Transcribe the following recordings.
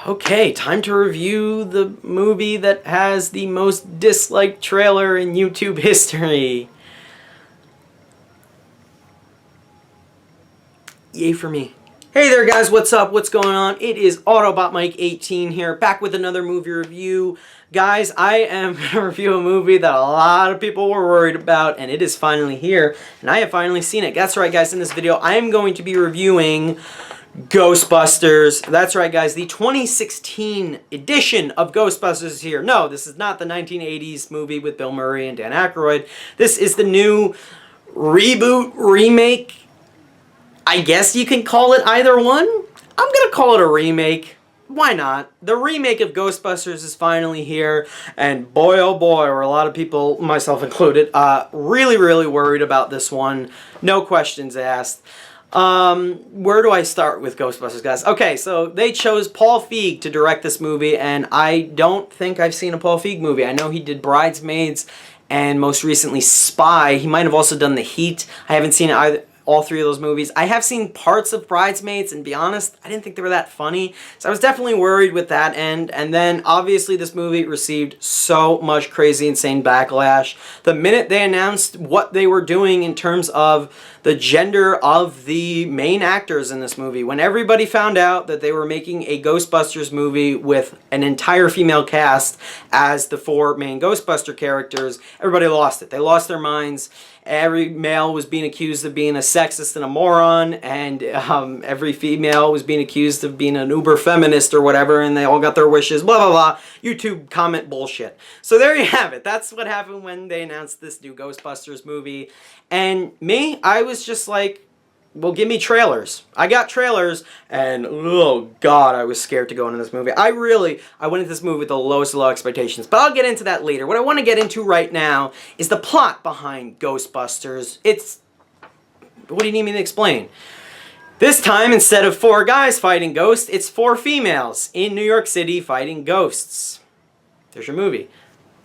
Okay, time to review the movie that has the most disliked trailer in YouTube history. Yay for me. Hey there guys, what's up? What's going on? It is Autobot Mike 18 here, back with another movie review. Guys, I am going to review a movie that a lot of people were worried about, and it is finally here, and I have finally seen it. That's right guys, in this video I am going to be reviewing Ghostbusters. That's right guys, the 2016 edition of Ghostbusters is here. No, this is not the 1980s movie with Bill Murray and Dan Aykroyd. This is the new reboot, remake. I guess you can call it either one. I'm gonna call it a remake. Why not? The remake of Ghostbusters is finally here, and boy oh boy were a lot of people, myself included, really worried about this one. No questions asked. Where do I start with Ghostbusters, guys? Okay, so they chose Paul Feig to direct this movie, and I don't think I've seen a Paul Feig movie. I know he did Bridesmaids and most recently Spy. He might have also done The Heat. I haven't seen either. All three of those movies. I have seen parts of Bridesmaids, and to be honest, I didn't think they were that funny. So I was definitely worried with that end. And then, obviously, this movie received so much crazy, insane backlash. The minute they announced what they were doing in terms of the gender of the main actors in this movie, when everybody found out that they were making a Ghostbusters movie with an entire female cast as the four main Ghostbuster characters, everybody lost it. They lost their minds. Every male was being accused of being a sexist and a moron, and every female was being accused of being an uber feminist or whatever, and they all got their wishes, blah, blah, blah. YouTube comment bullshit. So there you have it. That's what happened when they announced this new Ghostbusters movie. And me, I was just like, well, give me trailers. I got trailers, and oh god, I was scared to go into this movie. I went into this movie with the lowest of low expectations, but I'll get into that later. What I want to get into right now is the plot behind Ghostbusters. What do you need me to explain? This time, instead of 4 guys fighting ghosts, it's 4 females in New York City fighting ghosts. There's your movie.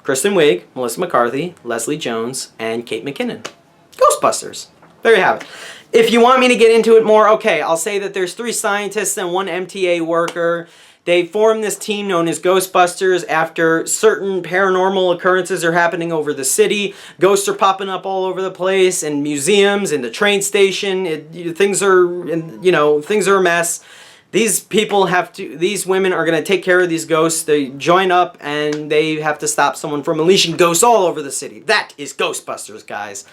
Kristen Wiig, Melissa McCarthy, Leslie Jones, and Kate McKinnon. Ghostbusters. There you have it. If you want me to get into it more, okay, I'll say that there's 3 scientists and 1 MTA worker. They formed this team known as Ghostbusters after certain paranormal occurrences are happening over the city. Ghosts are popping up all over the place, in museums, in the train station. Things are a mess. These women are going to take care of these ghosts. They join up and they have to stop someone from unleashing ghosts all over the city. That is Ghostbusters, guys.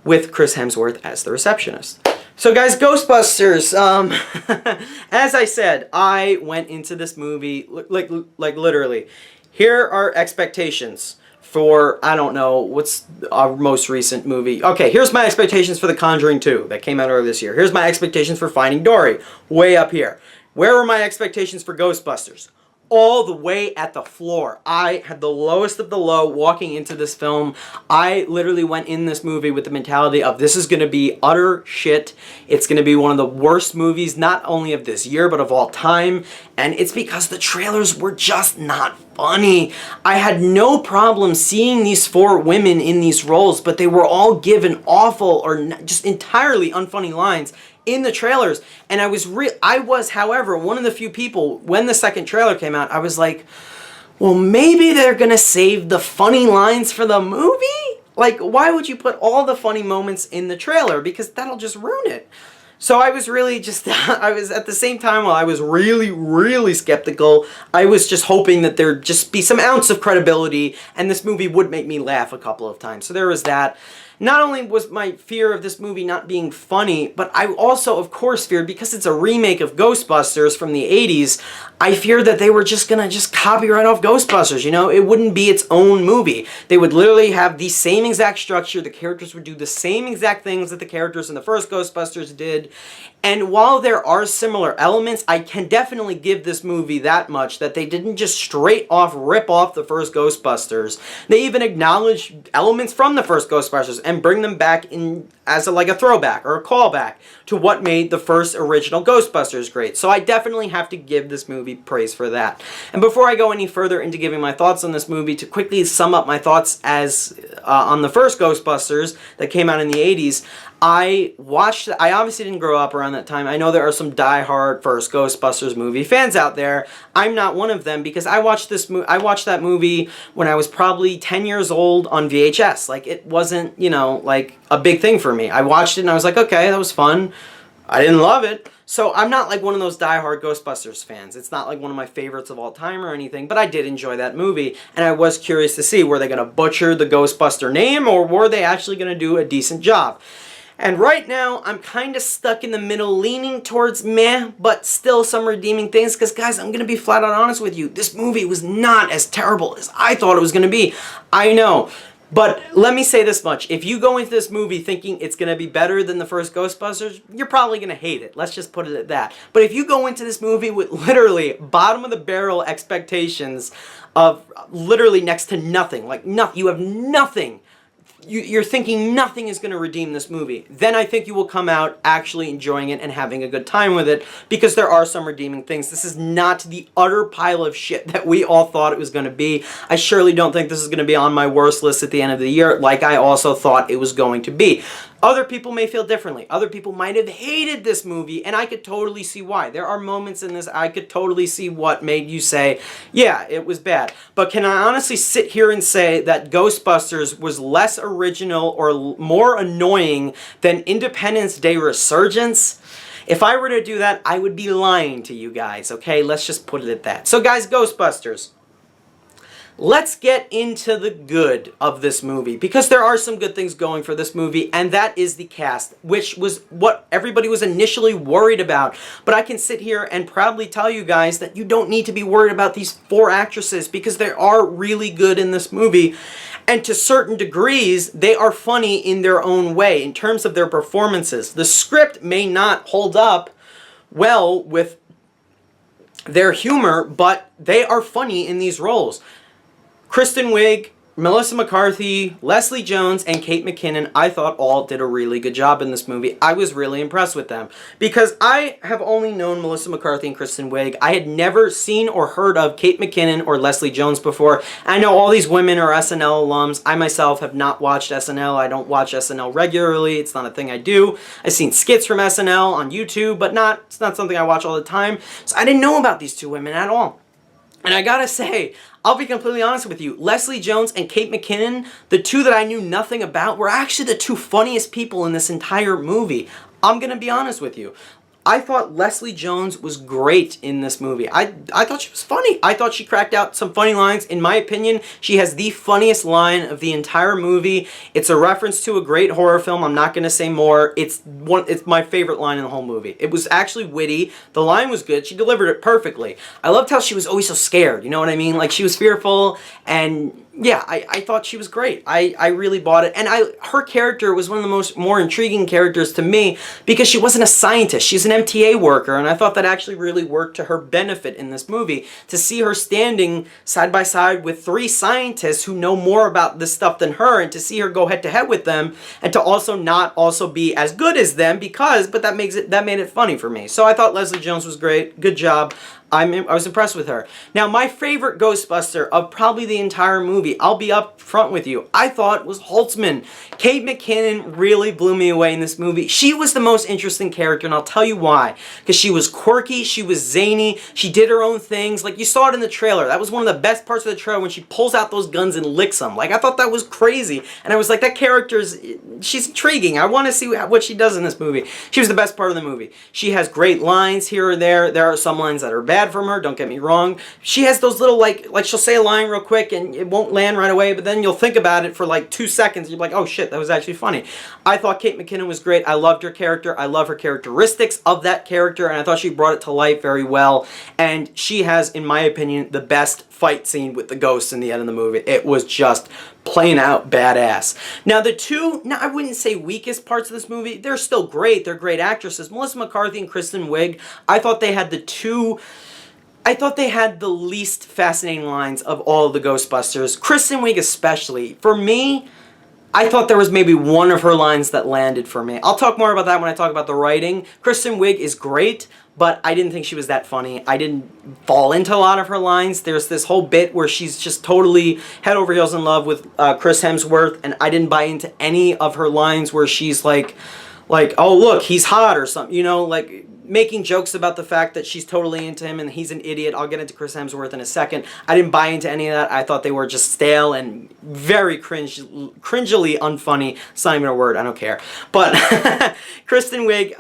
With Chris Hemsworth as the receptionist. So guys, Ghostbusters, as I said, I went into this movie, like literally, here are expectations for, I don't know, what's our most recent movie? Okay, here's my expectations for The Conjuring 2, that came out earlier this year. Here's my expectations for Finding Dory, way up here. Where were my expectations for Ghostbusters? All the way at the floor. I had the lowest of the low walking into this film. I literally went in this movie with the mentality of this is going to be utter shit. It's going to be one of the worst movies, not only of this year, but of all time. And it's because the trailers were just not funny. I had no problem seeing these 4 women in these roles, but they were all given awful or just entirely unfunny lines in the trailers. And I was, however, one of the few people, when the second trailer came out, I was like, well, maybe they're gonna save the funny lines for the movie? Like, why would you put all the funny moments in the trailer? Because that'll just ruin it. So I was really just, I was at the same time, while I was really skeptical, I was just hoping that there'd just be some ounce of credibility and this movie would make me laugh a couple of times. So there was that. Not only was my fear of this movie not being funny, but I also, of course, feared, because it's a remake of Ghostbusters from the 80s, I feared that they were just gonna copy right off Ghostbusters, you know? It wouldn't be its own movie. They would literally have the same exact structure, the characters would do the same exact things that the characters in the first Ghostbusters did, and while there are similar elements, I can definitely give this movie that much, that they didn't just straight off rip off the first Ghostbusters. They even acknowledged elements from the first Ghostbusters and bring them back in as like a throwback or a callback to what made the first original Ghostbusters great. So I definitely have to give this movie praise for that. And before I go any further into giving my thoughts on this movie, to quickly sum up my thoughts as on the first Ghostbusters that came out in the 80s, I obviously didn't grow up around that time. I know there are some die-hard first Ghostbusters movie fans out there. I'm not one of them because I watched that movie when I was probably 10 years old on VHS. Like, it wasn't, you know, like a big thing for me. I watched it and I was like, okay, that was fun. I didn't love it. So I'm not like one of those die-hard Ghostbusters fans. It's not like one of my favorites of all time or anything, but I did enjoy that movie, and I was curious to see, were they going to butcher the Ghostbuster name, or were they actually going to do a decent job? And right now, I'm kind of stuck in the middle, leaning towards meh, but still some redeeming things, because guys, I'm going to be flat out honest with you. This movie was not as terrible as I thought it was going to be. I know. But let me say this much. If you go into this movie thinking it's going to be better than the first Ghostbusters, you're probably going to hate it. Let's just put it at that. But if you go into this movie with literally bottom of the barrel expectations of literally next to nothing, like nothing, you have nothing, you're thinking nothing is going to redeem this movie, then I think you will come out actually enjoying it and having a good time with it, because there are some redeeming things. This is not the utter pile of shit that we all thought it was going to be. I surely don't think this is going to be on my worst list at the end of the year, like I also thought it was going to be. Other people may feel differently. Other people might have hated this movie, and I could totally see why. There are moments in this I could totally see what made you say, yeah, it was bad. But can I honestly sit here and say that Ghostbusters was less original or more annoying than Independence Day Resurgence? If I were to do that, I would be lying to you guys, okay? Let's just put it at that. So guys, Ghostbusters. Let's get into the good of this movie, because there are some good things going for this movie, and that is the cast, which was what everybody was initially worried about. But I can sit here and proudly tell you guys that you don't need to be worried about these 4 actresses, because they are really good in this movie. And to certain degrees, they are funny in their own way in terms of their performances. The script may not hold up well with their humor, but they are funny in these roles. Kristen Wiig, Melissa McCarthy, Leslie Jones, and Kate McKinnon, I thought all did a really good job in this movie. I was really impressed with them, because I have only known Melissa McCarthy and Kristen Wiig. I had never seen or heard of Kate McKinnon or Leslie Jones before. I know all these women are SNL alums. I myself have not watched SNL. I don't watch SNL regularly. It's not a thing I do. I've seen skits from SNL on YouTube, but it's not something I watch all the time. So I didn't know about these 2 women at all. And I gotta say, I'll be completely honest with you, Leslie Jones and Kate McKinnon, the 2 that I knew nothing about, were actually the 2 funniest people in this entire movie. I'm gonna be honest with you. I thought Leslie Jones was great in this movie. I thought she was funny. I thought she cracked out some funny lines. In my opinion, she has the funniest line of the entire movie. It's a reference to a great horror film. I'm not going to say more. It's my favorite line in the whole movie. It was actually witty. The line was good. She delivered it perfectly. I loved how she was always so scared. You know what I mean? Like, she was fearful, and yeah, I thought she was great. I really bought it. And her character was one of the more intriguing characters to me, because she wasn't a scientist. She's an MTA worker, and I thought that actually really worked to her benefit in this movie. To see her standing side by side with 3 scientists who know more about this stuff than her, and to see her go head to head with them, and to also not also be as good as them, but that made it funny for me. So I thought Leslie Jones was great. Good job. I was impressed with her. Now, my favorite Ghostbuster of probably the entire movie, I'll be up front with you, I thought was Holtzman. Kate McKinnon really blew me away in this movie. She was the most interesting character, and I'll tell you why. Because she was quirky, she was zany, she did her own things. Like, you saw it in the trailer. That was one of the best parts of the trailer, when she pulls out those guns and licks them. Like, I thought that was crazy. And I was like, that she's intriguing. I want to see what she does in this movie. She was the best part of the movie. She has great lines here or there. There are some lines that are bad from her, don't get me wrong. She has those little, like she'll say a line real quick and it won't land right away, but then you'll think about it for like 2 seconds and you're like, oh shit, that was actually funny. I thought Kate McKinnon was great. I loved her character. I love her characteristics of that character, and I thought she brought it to life very well. And she has, in my opinion, the best fight scene with the ghosts in the end of the movie. It was just plain out badass. Now, the 2, I wouldn't say weakest parts of this movie, they're still great. They're great actresses. Melissa McCarthy and Kristen Wiig, I thought they had the least fascinating lines of all of the Ghostbusters. Kristen Wiig especially. For me, I thought there was maybe one of her lines that landed for me. I'll talk more about that when I talk about the writing. Kristen Wiig is great, but I didn't think she was that funny. I didn't fall into a lot of her lines. There's this whole bit where she's just totally head over heels in love with Chris Hemsworth, and I didn't buy into any of her lines where she's like, oh, look, he's hot or something, you know, like making jokes about the fact that she's totally into him and he's an idiot. I'll get into Chris Hemsworth in a second. I didn't buy into any of that. I thought they were just stale and very cringily unfunny. It's not even a word. I don't care. But Kristen Wiig,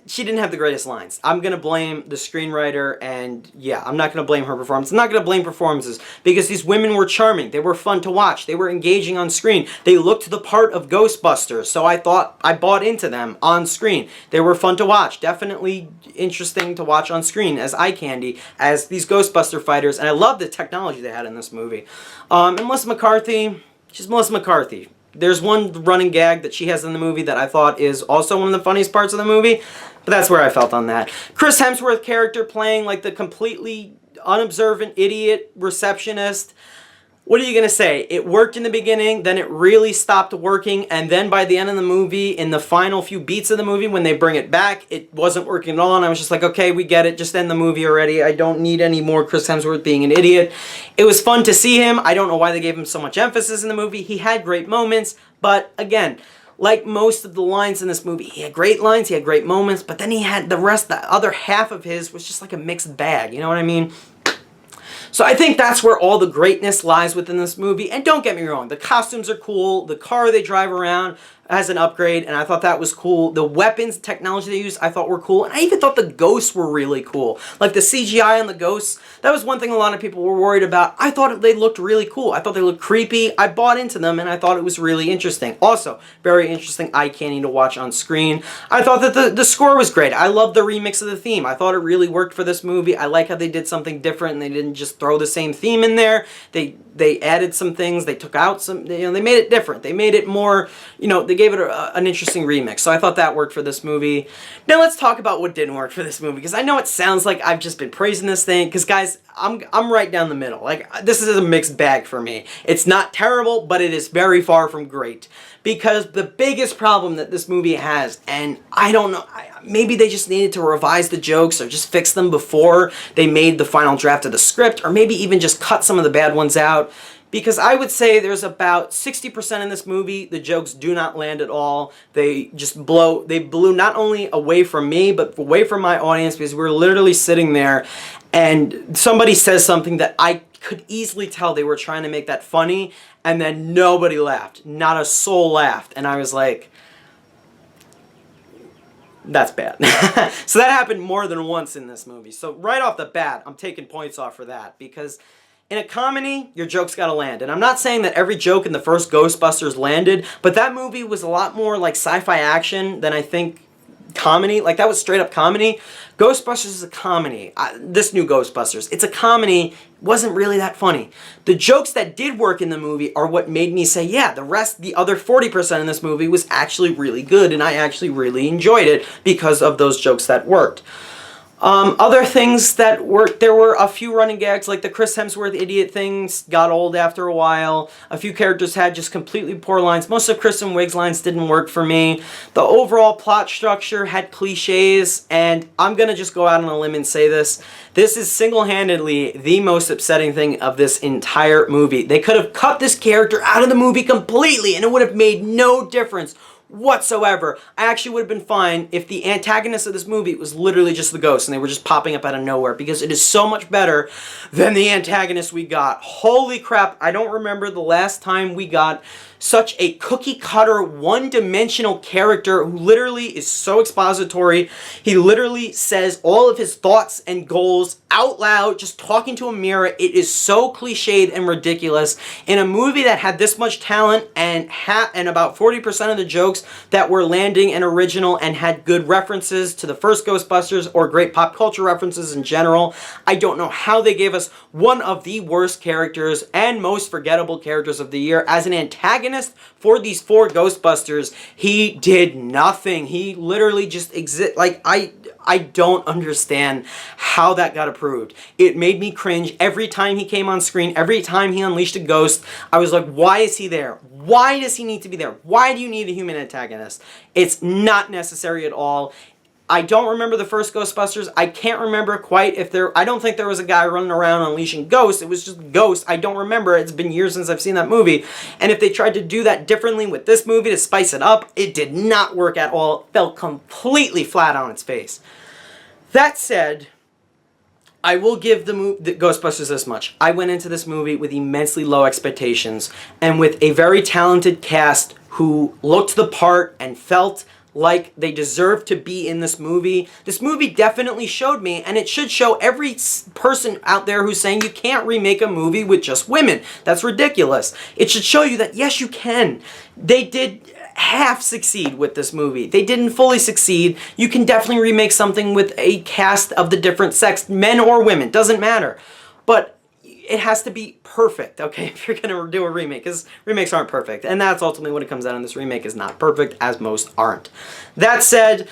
she didn't have the greatest lines. I'm going to blame the screenwriter, and yeah, I'm not going to blame her performance. I'm not going to blame performances, because these women were charming. They were fun to watch. They were engaging on screen. They looked the part of Ghostbusters, so I bought into them on screen. They were fun to watch. Definitely interesting to watch on screen as eye candy, as these Ghostbuster fighters, and I love the technology they had in this movie. And Melissa McCarthy, she's Melissa McCarthy. There's one running gag that she has in the movie that I thought is also one of the funniest parts of the movie, but that's where I felt on that. Chris Hemsworth character playing like the completely unobservant idiot receptionist. What are you going to say? It worked in the beginning, then it really stopped working, and then by the end of the movie, in the final few beats of the movie, when they bring it back, it wasn't working at all, and I was just like, okay, we get it, just end the movie already. I don't need any more Chris Hemsworth being an idiot. It was fun to see him. I don't know why they gave him so much emphasis in the movie. He had great moments, but again, like most of the lines in this movie, he had great lines, he had great moments, but then he had the other half of his was just like a mixed bag, you know what I mean? So I think that's where all the greatness lies within this movie. And don't get me wrong, the costumes are cool, the car they drive around has an upgrade, and I thought that was cool. The weapons, technology they used, I thought were cool, and I even thought the ghosts were really cool. Like the CGI on the ghosts, that was one thing a lot of people were worried about. I thought they looked really cool. I thought they looked creepy. I bought into them, and I thought it was really interesting. Also, very interesting eye candy to watch on screen. I thought that the score was great. I loved the remix of the theme. I thought it really worked for this movie. I like how they did something different, and they didn't just throw the same theme in there. They added some things. They took out some, you know, they made it different. They made it more, you know, they gave it an interesting remix. So I thought that worked for this movie. Now let's talk about what didn't work for this movie, because I know it sounds like I've just been praising this thing, because guys, I'm right down the middle. Like, this is a mixed bag for me. It's not terrible, but it is very far from great. Because the biggest problem that this movie has, and I don't know, maybe they just needed to revise the jokes or just fix them before they made the final draft of the script, or maybe even just cut some of the bad ones out. Because I would say there's about 60% in this movie, the jokes do not land at all. They just blew not only away from me, but away from my audience, because we're literally sitting there and somebody says something that I could easily tell they were trying to make that funny, and then nobody laughed. Not a soul laughed. And I was like, that's bad. So that happened more than once in this movie. So right off the bat, I'm taking points off for that, because in a comedy, your joke's gotta land. And I'm not saying that every joke in the first Ghostbusters landed, but that movie was a lot more like sci-fi action than I think comedy. Like, that was straight up comedy. Ghostbusters is a comedy. This new Ghostbusters, it's a comedy. Wasn't really that funny. The jokes that did work in the movie are what made me say, yeah, the other 40% in this movie was actually really good, and I actually really enjoyed it because of those jokes that worked. Other things that worked, there were a few running gags, like the Chris Hemsworth idiot things got old after a while. A few characters had just completely poor lines. Most of Kristen Wiig's lines didn't work for me. The overall plot structure had cliches, and I'm gonna just go out on a limb and say this. This is single-handedly the most upsetting thing of this entire movie. They could have cut this character out of the movie completely, and it would have made no difference whatsoever. I actually would have been fine if the antagonist of this movie was literally just the ghost and they were just popping up out of nowhere, because it is so much better than the antagonist we got. Holy crap, I don't remember the last time we got such a cookie-cutter, one-dimensional character who literally is so expository. He literally says all of his thoughts and goals out loud, just talking to a mirror. It is so cliched and ridiculous. In a movie that had this much talent and about 40% of the jokes that were landing and original and had good references to the first Ghostbusters or great pop culture references in general, I don't know how they gave us one of the worst characters and most forgettable characters of the year as an antagonist antagonist for these 4 Ghostbusters, he did nothing. He literally just like, I don't understand how that got approved. It made me cringe every time he came on screen, every time he unleashed a ghost. I was like, why is he there? Why does he need to be there? Why do you need a human antagonist? It's not necessary at all. I don't remember the first Ghostbusters. I can't remember quite if I don't think there was a guy running around unleashing ghosts. It was just ghosts. I don't remember. It's been years since I've seen that movie. And if they tried to do that differently with this movie to spice it up, it did not work at all. It fell completely flat on its face. That said, I will give the Ghostbusters this much. I went into this movie with immensely low expectations and with a very talented cast who looked the part and felt like they deserve to be in this movie. This movie definitely showed me, and it should show every person out there who's saying you can't remake a movie with just women. That's ridiculous. It should show you that, yes, you can. They did half succeed with this movie. They didn't fully succeed. You can definitely remake something with a cast of the different sex, men or women, doesn't matter. But it has to be perfect, okay, if you're going to do a remake, because remakes aren't perfect. And that's ultimately what it comes down to. This remake is not perfect, as most aren't. That said,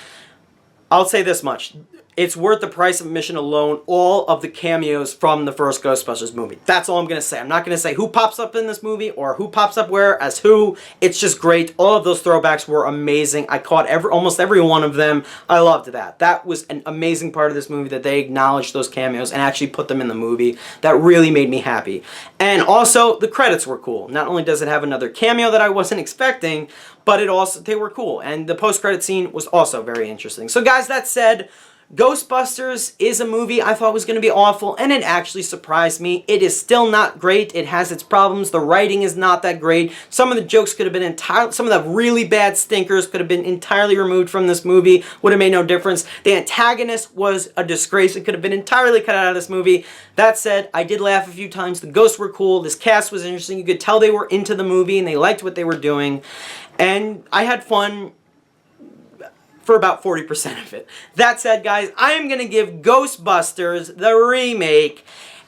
I'll say this much. It's worth the price of admission alone, all of the cameos from the first Ghostbusters movie. That's all I'm going to say. I'm not going to say who pops up in this movie or who pops up where as who. It's just great. All of those throwbacks were amazing. I caught almost every one of them. I loved that. That was an amazing part of this movie, that they acknowledged those cameos and actually put them in the movie. That really made me happy. And also, the credits were cool. Not only does it have another cameo that I wasn't expecting, but they were cool. And the post-credit scene was also very interesting. So guys, that said, Ghostbusters is a movie I thought was going to be awful, and it actually surprised me. It is still not great. It has its problems. The writing is not that great. Some of the jokes could have been some of the really bad stinkers could have been entirely removed from this movie. Would have made no difference. The antagonist was a disgrace. It could have been entirely cut out of this movie. That said, I did laugh a few times. The ghosts were cool. This cast was interesting. You could tell they were into the movie and they liked what they were doing. And I had fun for about 40% of it. That said, guys, I am going to give Ghostbusters, the remake,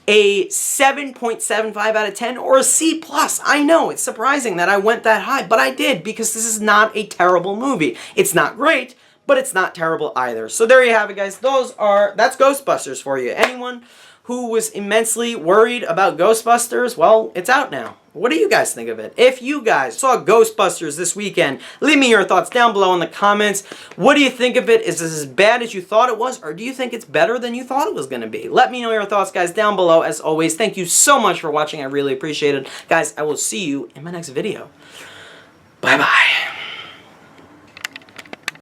a 7.75 out of 10 or a C+. I know, it's surprising that I went that high, but I did, because this is not a terrible movie. It's not great, but it's not terrible either. So there you have it, guys. That's Ghostbusters for you. Anyone who was immensely worried about Ghostbusters, well, it's out now. What do you guys think of it? If you guys saw Ghostbusters this weekend, leave me your thoughts down below in the comments. What do you think of it? Is this as bad as you thought it was, or do you think it's better than you thought it was going to be? Let me know your thoughts, guys, down below. As always, thank you so much for watching. I really appreciate it. Guys, I will see you in my next video. Bye-bye.